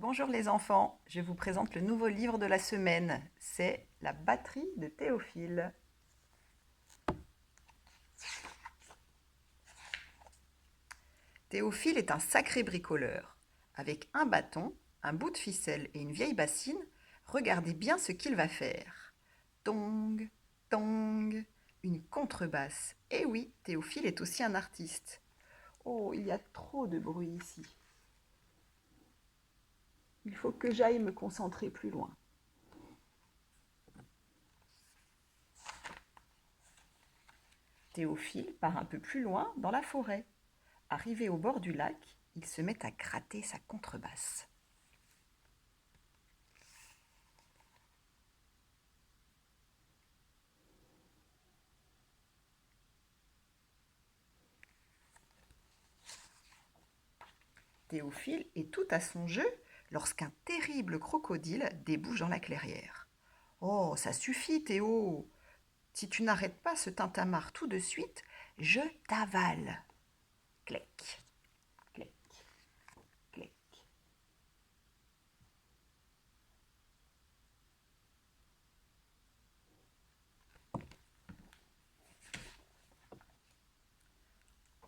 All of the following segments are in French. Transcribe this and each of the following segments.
Bonjour les enfants, je vous présente le nouveau livre de la semaine. C'est La batterie de Théophile. Théophile est un sacré bricoleur. Avec un bâton, un bout de ficelle et une vieille bassine, regardez bien ce qu'il va faire. Tong, tong, une contrebasse. Eh oui, Théophile est aussi un artiste. Oh, il y a trop de bruit ici. Il faut que j'aille me concentrer plus loin. Théophile part un peu plus loin dans la forêt. Arrivé au bord du lac, il se met à gratter sa contrebasse. Théophile est tout à son jeu lorsqu'un terrible crocodile débouche dans la clairière. Oh, ça suffit, Théo. Si tu n'arrêtes pas ce tintamarre tout de suite, je t'avale. Clec, clec, clec.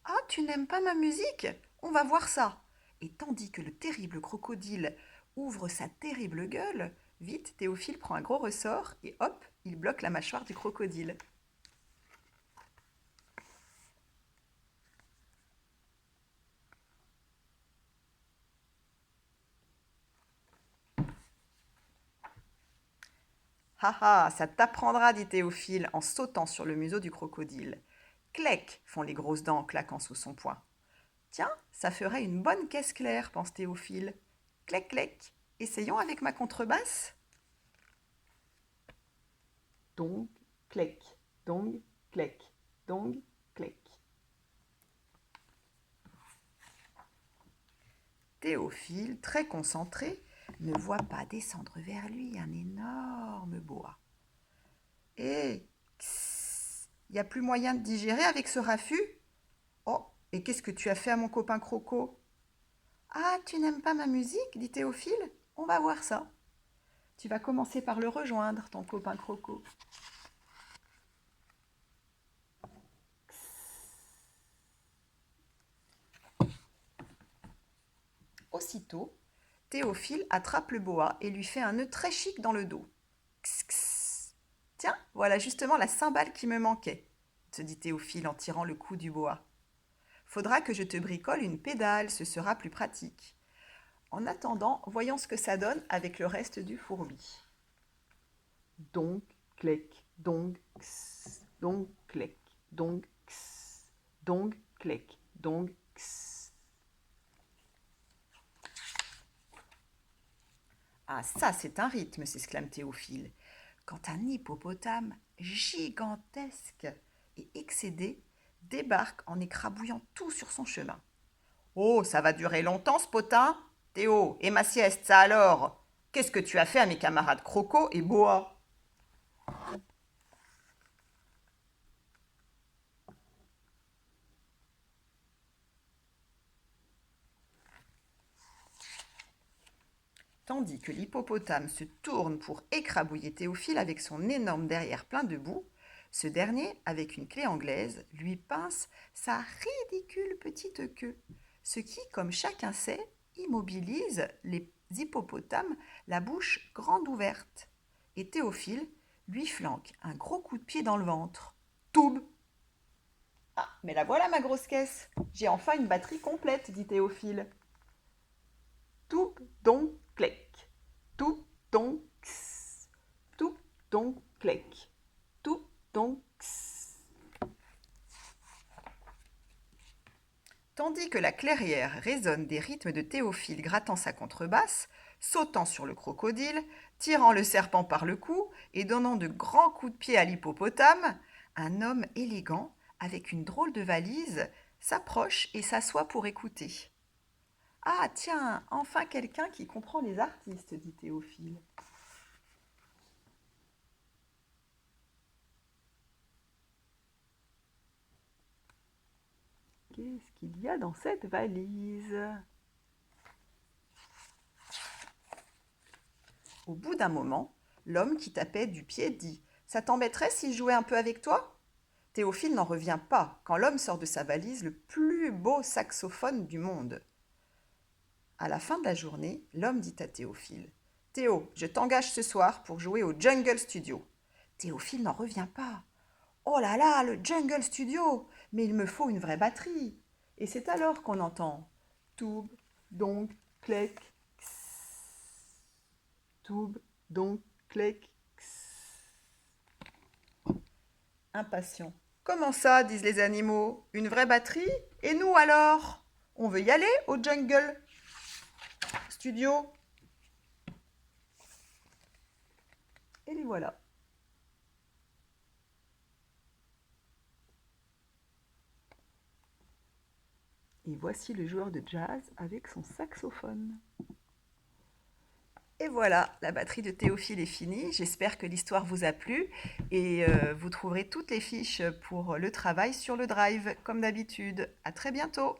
Ah, tu n'aimes pas ma musique? On va voir ça. Et tandis que le terrible crocodile ouvre sa terrible gueule, vite, Théophile prend un gros ressort et hop, il bloque la mâchoire du crocodile. Ha ha, ça t'apprendra, dit Théophile en sautant sur le museau du crocodile. Clec, font les grosses dents en claquant sous son poing. Tiens, ça ferait une bonne caisse claire, pense Théophile. Clec, clec, essayons avec ma contrebasse. Dong, clec, dong, clec, dong, clec. Théophile, très concentré, ne voit pas descendre vers lui un énorme boa. Hé, il n'y a plus moyen de digérer avec ce raffut? Oh, et qu'est-ce que tu as fait à mon copain Croco? Ah, tu n'aimes pas ma musique, dit Théophile? On va voir ça. Tu vas commencer par le rejoindre, ton copain Croco. Aussitôt, Théophile attrape le boa et lui fait un nœud très chic dans le dos. Ks, ks. Tiens, voilà justement la cymbale qui me manquait, se dit Théophile en tirant le cou du boa. Faudra que je te bricole une pédale, ce sera plus pratique. En attendant, voyons ce que ça donne avec le reste du fourbi. Donc, clec, donc, ks, donc, clec, donc, ks, donc, clec, donc, ks. Ah, ça, c'est un rythme, s'exclame Théophile. Quand un hippopotame gigantesque et excédé débarque en écrabouillant tout sur son chemin. Oh, ça va durer longtemps, ce potin? Théo, et ma sieste, ça alors? Qu'est-ce que tu as fait à mes camarades Croco et Boa? Tandis que l'hippopotame se tourne pour écrabouiller Théophile avec son énorme derrière plein de boue, ce dernier, avec une clé anglaise, lui pince sa ridicule petite queue, ce qui, comme chacun sait, immobilise les hippopotames la bouche grande ouverte. Et Théophile lui flanque un gros coup de pied dans le ventre. Toub! Ah, mais la voilà ma grosse caisse. J'ai enfin une batterie complète, dit Théophile. Toup, donc, clec. Toup, donc, ks. Toup, donc, clec. Toup, donc, ks. Tandis que la clairière résonne des rythmes de Théophile grattant sa contrebasse, sautant sur le crocodile, tirant le serpent par le cou et donnant de grands coups de pied à l'hippopotame, un homme élégant, avec une drôle de valise, s'approche et s'assoit pour écouter. Ah, tiens, enfin quelqu'un qui comprend les artistes, dit Théophile. Qu'est-ce qu'il y a dans cette valise? Au bout d'un moment, l'homme qui tapait du pied dit « Ça t'embêterait si je jouais un peu avec toi ?» Théophile n'en revient pas quand l'homme sort de sa valise le plus beau saxophone du monde. À la fin de la journée, l'homme dit à Théophile « Théo, je t'engage ce soir pour jouer au Jungle Studio. » Théophile n'en revient pas. « Oh là là, le Jungle Studio! Mais il me faut une vraie batterie. » Et c'est alors qu'on entend « Toub, donc, clec, toub, donc, clec. » Impatient. Comment ça, disent les animaux? Une vraie batterie? Et nous alors? On veut y aller au Jungle Studio? Et les voilà. Et voici le joueur de jazz avec son saxophone. Et voilà, la batterie de Théophile est finie. J'espère que l'histoire vous a plu et vous trouverez toutes les fiches pour le travail sur le Drive, comme d'habitude. À très bientôt!